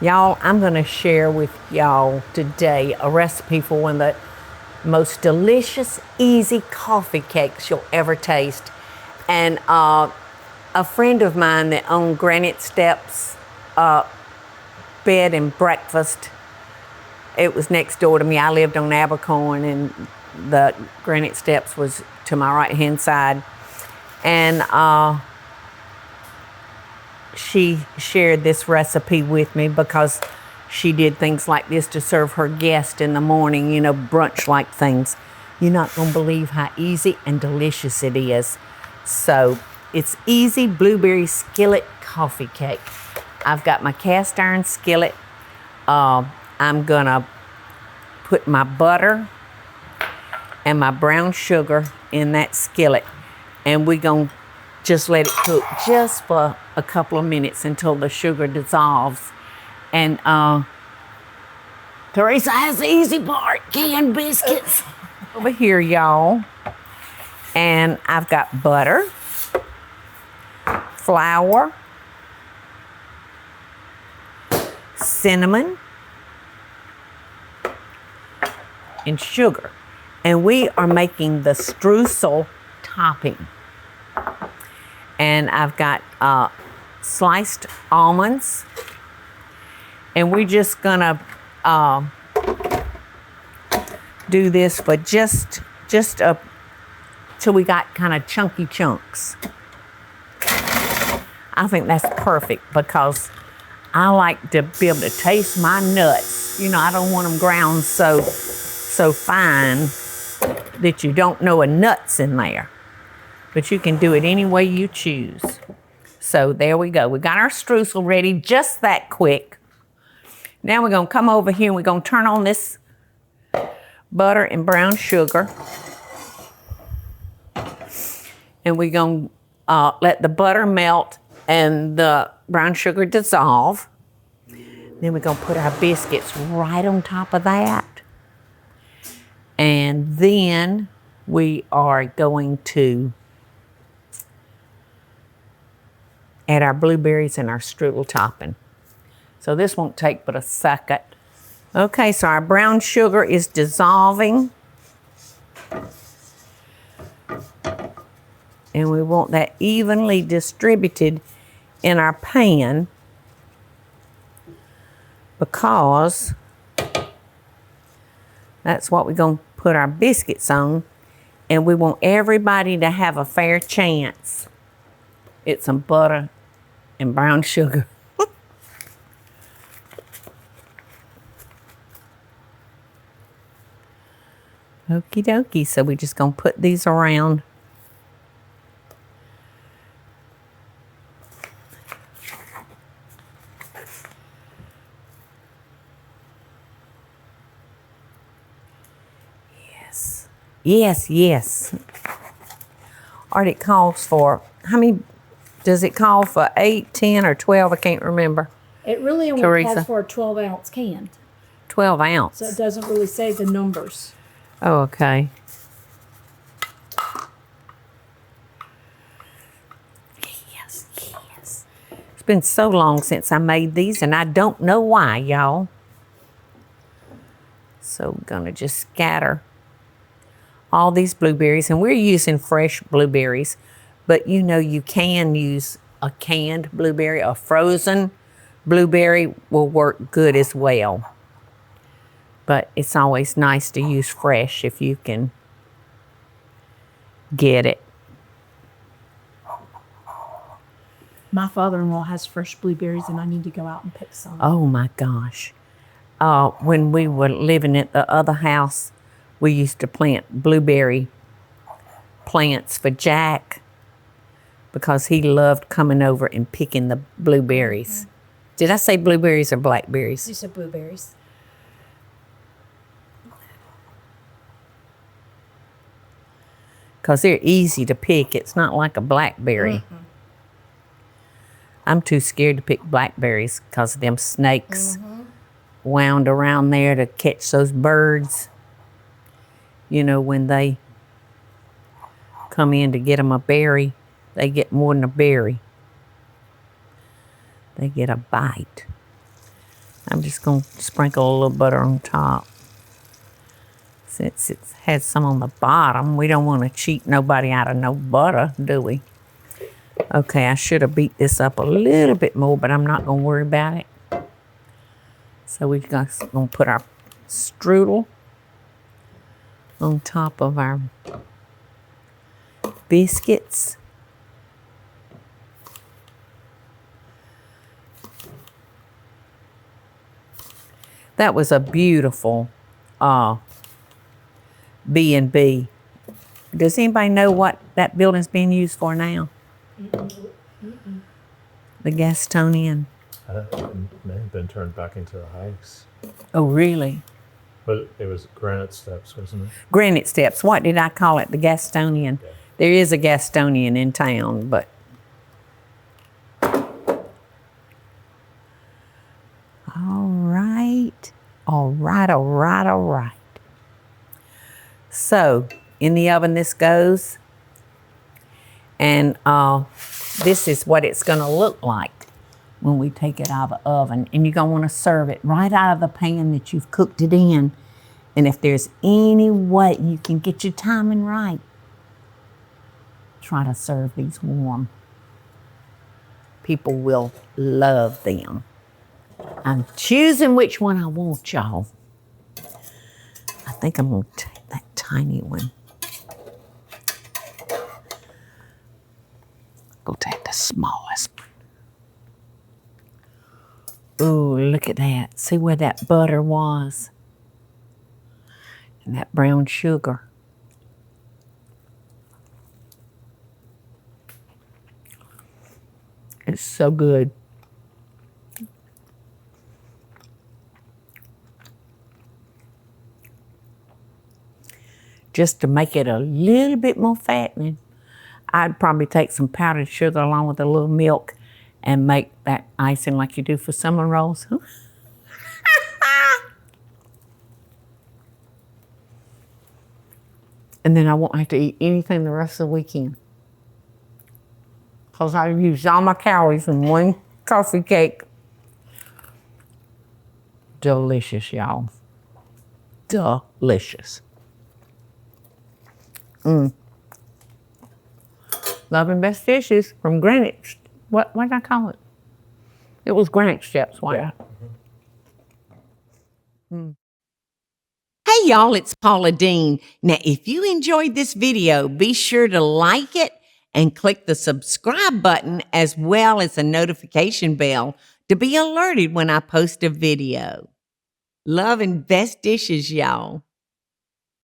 Y'all, I'm going to share with y'all today a recipe for one of the most delicious, easy coffee cakes you'll ever taste. And a friend of mine that owned Granite Steps Bed and Breakfast, it was next door to me. I lived on Abercorn, and the Granite Steps was to my right-hand side. And she shared this recipe with me because she did things like this to serve her guests in the morning, you know, brunch-like things. You're not going to believe how easy and delicious it is. So it's easy blueberry skillet coffee cake. I've got my cast iron skillet. I'm going to put my butter and my brown sugar in that skillet, and we're going to just let it cook just for a couple of minutes until the sugar dissolves. And Teresa has the easy part, canned biscuits. Over here, y'all. And I've got butter, flour, cinnamon, and sugar. And we are making the streusel topping. And I've got sliced almonds. And we're just gonna do this for just till we got kind of chunky chunks. I think that's perfect because I like to be able to taste my nuts. You know, I don't want them ground so fine that you don't know a nut's in there. But you can do it any way you choose. So there we go. We got our streusel ready just that quick. Now we're gonna come over here and we're gonna turn on this butter and brown sugar. And we're gonna let the butter melt and the brown sugar dissolve. Then we're gonna put our biscuits right on top of that. And then we are going to add our blueberries and our strudel topping. So this won't take but a second. Okay, so our brown sugar is dissolving. And we want that evenly distributed in our pan because that's what we're going to put our biscuits on. And we want everybody to have a fair chance. It's some butter and brown sugar. Okie dokie, so we're just gonna put these around. Yes, yes, yes. Or it calls for, how many, does it call for 8, 10, or 12? I can't remember. It really only calls for a 12-ounce can. 12 ounce. So it doesn't really say the numbers. Oh, okay. Yes, yes. It's been so long since I made these, and I don't know why, y'all. So I'm gonna just scatter all these blueberries, and we're using fresh blueberries, but you know you can use a canned blueberry. A frozen blueberry will work good as well. But it's always nice to use fresh if you can get it. My father-in-law has fresh blueberries, and I need to go out and pick some. Oh my gosh. When we were living at the other house, we used to plant blueberry plants for Jack because he loved coming over and picking the blueberries. Mm-hmm. Did I say blueberries or blackberries? You said blueberries. Because they're easy to pick. It's not like a blackberry. Mm-hmm. I'm too scared to pick blackberries because of them snakes wound around there to catch those birds. You know, when they come in to get them a berry, they get more than a berry. They get a bite. I'm just going to sprinkle a little butter on top. Since it has some on the bottom, we don't want to cheat nobody out of no butter, do we? Okay, I should have beat this up a little bit more, but I'm not going to worry about it. So we're going to put our strudel on top of our biscuits. That was a beautiful B&B. Does anybody know what that building's being used for now? The Gastonian. It may have been turned back into a house. Oh, really? But it was granite steps, wasn't it? Granite steps. What did I call it? The Gastonian. Yeah. There is a Gastonian in town, but... All right. So, in the oven this goes. And this is what it's going to look like when we take it out of the oven. And you're going to want to serve it right out of the pan that you've cooked it in. And if there's any way you can get your timing right, try to serve these warm. People will love them. I'm choosing which one I want, y'all. I think I'm going to take that tiny one. Go take the smallest one. Ooh, look at that. See where that butter was? And that brown sugar. It's so good. Just to make it a little bit more fattening, I'd probably take some powdered sugar along with a little milk and make that icing like you do for cinnamon rolls. And then I won't have to eat anything the rest of the weekend. Because I used all my calories in one coffee cake. Delicious, y'all. Delicious. Love and Best Dishes from Granite. What did I call it? It was Granite Steps, wasn't it? Hey y'all, it's Paula Deen. Now, if you enjoyed this video, be sure to like it and click the subscribe button as well as the notification bell to be alerted when I post a video. Love and Best Dishes, y'all.